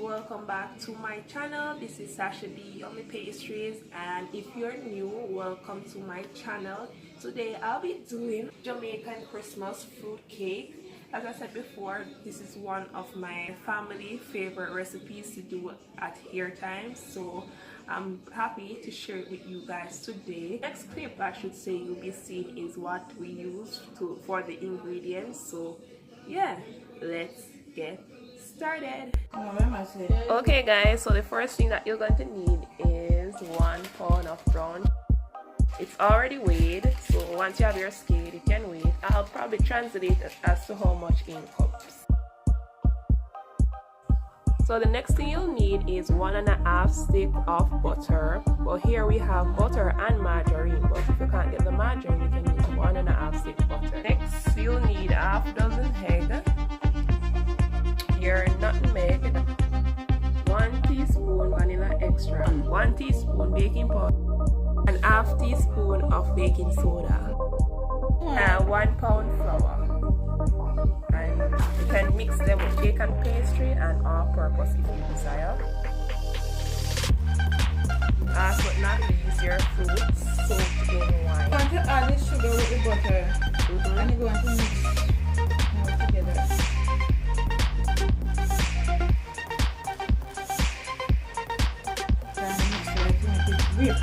welcome back to my channel. This is Sasha D on the pastries, and if you're new, welcome to my channel. Today I'll be doing Jamaican Christmas fruit cake. As I said before, this is one of my family favorite recipes to do at hair time, so I'm happy to share it with you guys today. Next clip I should say you'll be seeing is what we use for the ingredients. So yeah, let's get started. Okay guys, so the first thing that you're going to need is 1 pound of brown. It's already weighed, so once you have your scale you can weigh it. I'll probably translate it as to how much in cups. So the next thing you'll need is 1.5 stick of butter. But here we have butter and margarine, but if you can't get the margarine you can use 1.5 stick butter. Next you'll need 1/2 dozen eggs, your nutmeg, 1 teaspoon vanilla extract, 1 teaspoon baking powder, and 1/2 teaspoon of baking soda, and 1 pound flour. And you can mix them with cake and pastry and all-purpose if you desire. Last but not least, your fruits soaked in wine. You want to add the sugar with the butter, and you're going to mix it together. Whip.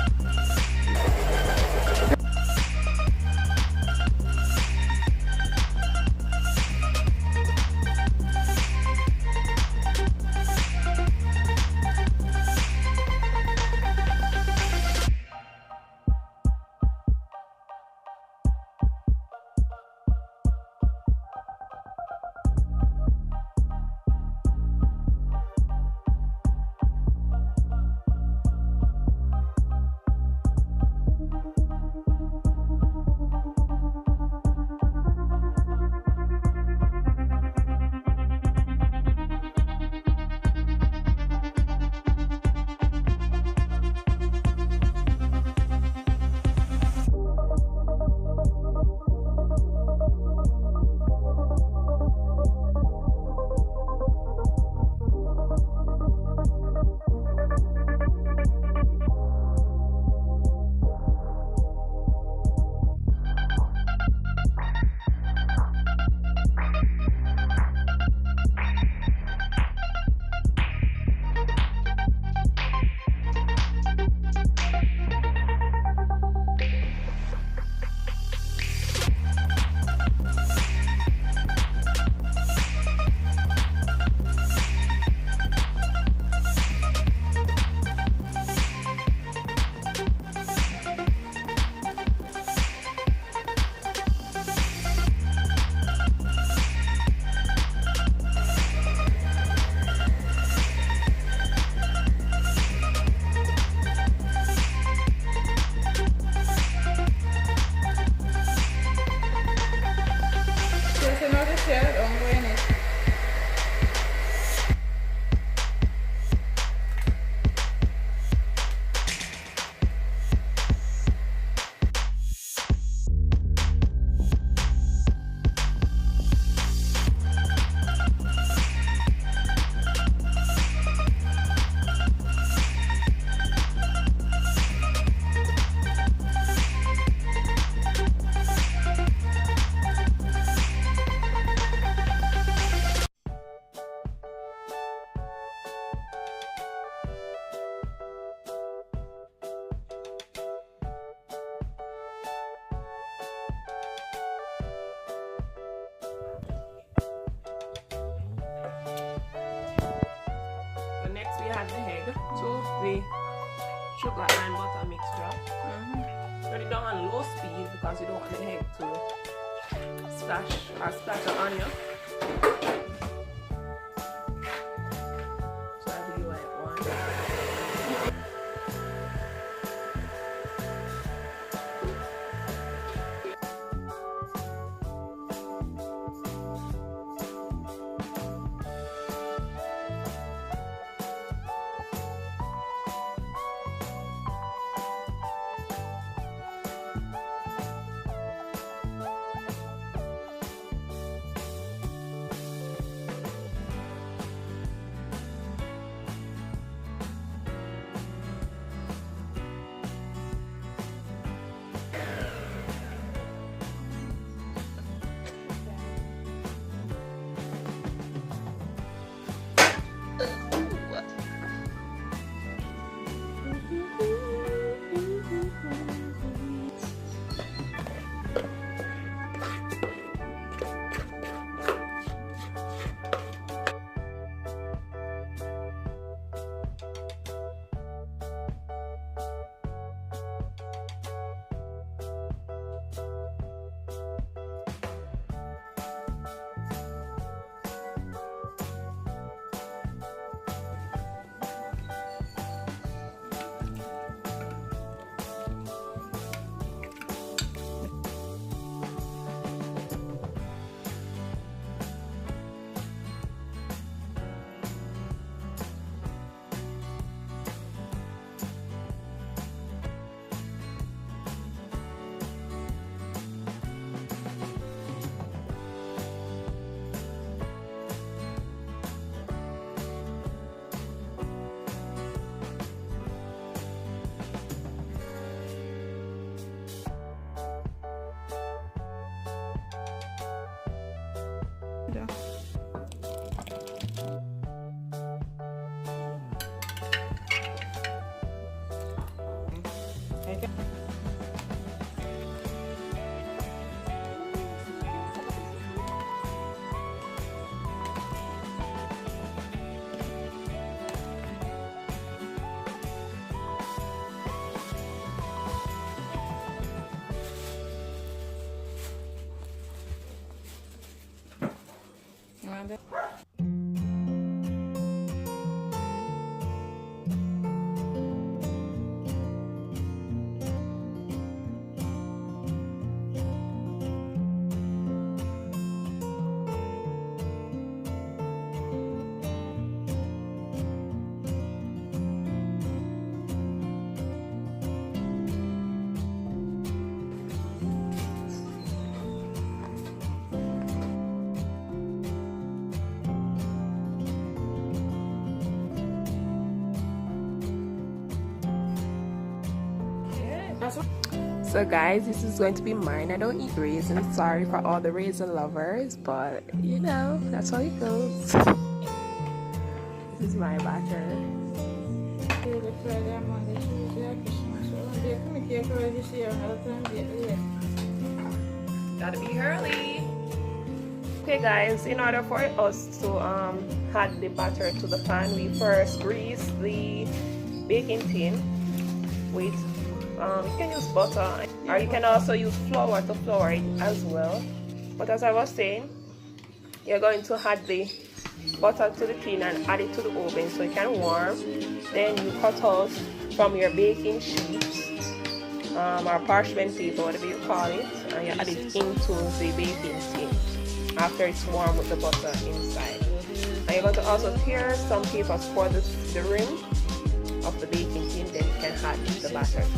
Add the egg to the sugar and butter mixture. Turn it down on low speed because you don't want the egg to splatter on you. So I do like 1. that. So guys, this is going to be mine. I don't eat raisins. Sorry for all the raisin lovers, but you know, that's how it goes. This is my batter. Gotta be early. Okay guys, in order for us to add the batter to the pan, we first grease the baking tin with you can use butter, or you can also use flour to flour it as well. But as I was saying, you're going to add the butter to the tin and add it to the oven so it can warm. Then you cut out from your baking sheets or parchment paper, whatever you call it, and you add it into the baking tin after it's warm with the butter inside. And you're going to also tear some papers for the rim of the baking tin, then you can add the batter to it.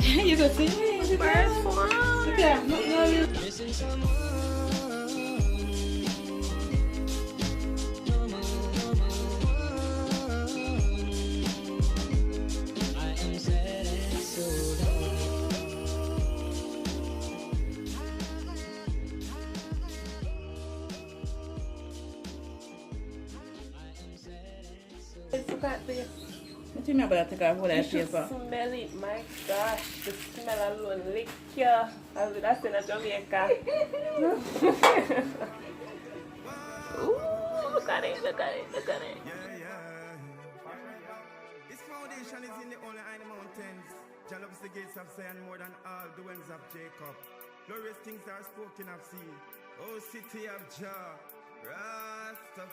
You go see me. First one. Yeah, no, you. Look at this. What do you mean about take off all You that should paper? smell it, my gosh. The smell alone lick you. That's in a Jamaica. Ooh, look at it, look at it, look at it. This foundation is in the only high mountains. Jah loves the gates of Zion more than all the winds of Jacob. Glorious things are spoken of sea. O city of Jah, Rastafari.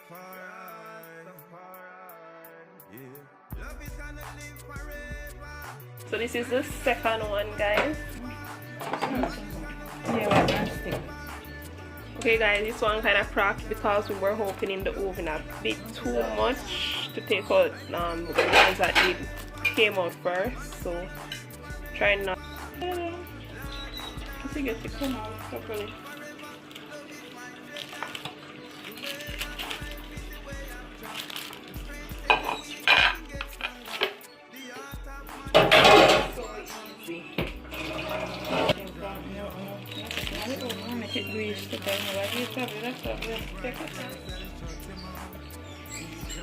Yeah. Love is gonna live forever. So this is the second one, guys. Yeah, well, that's stick. Okay guys, this one kind of cracked because we were opening the oven a bit too much to take out the ones that did came out first. So try not to get it come out properly. Make it grease to them. Like you probably that's what we take it.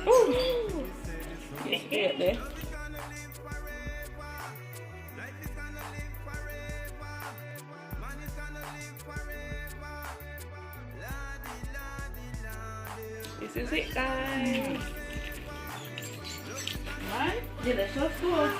Ooh. You hear it there? this is it, guys. Right? Delicious food.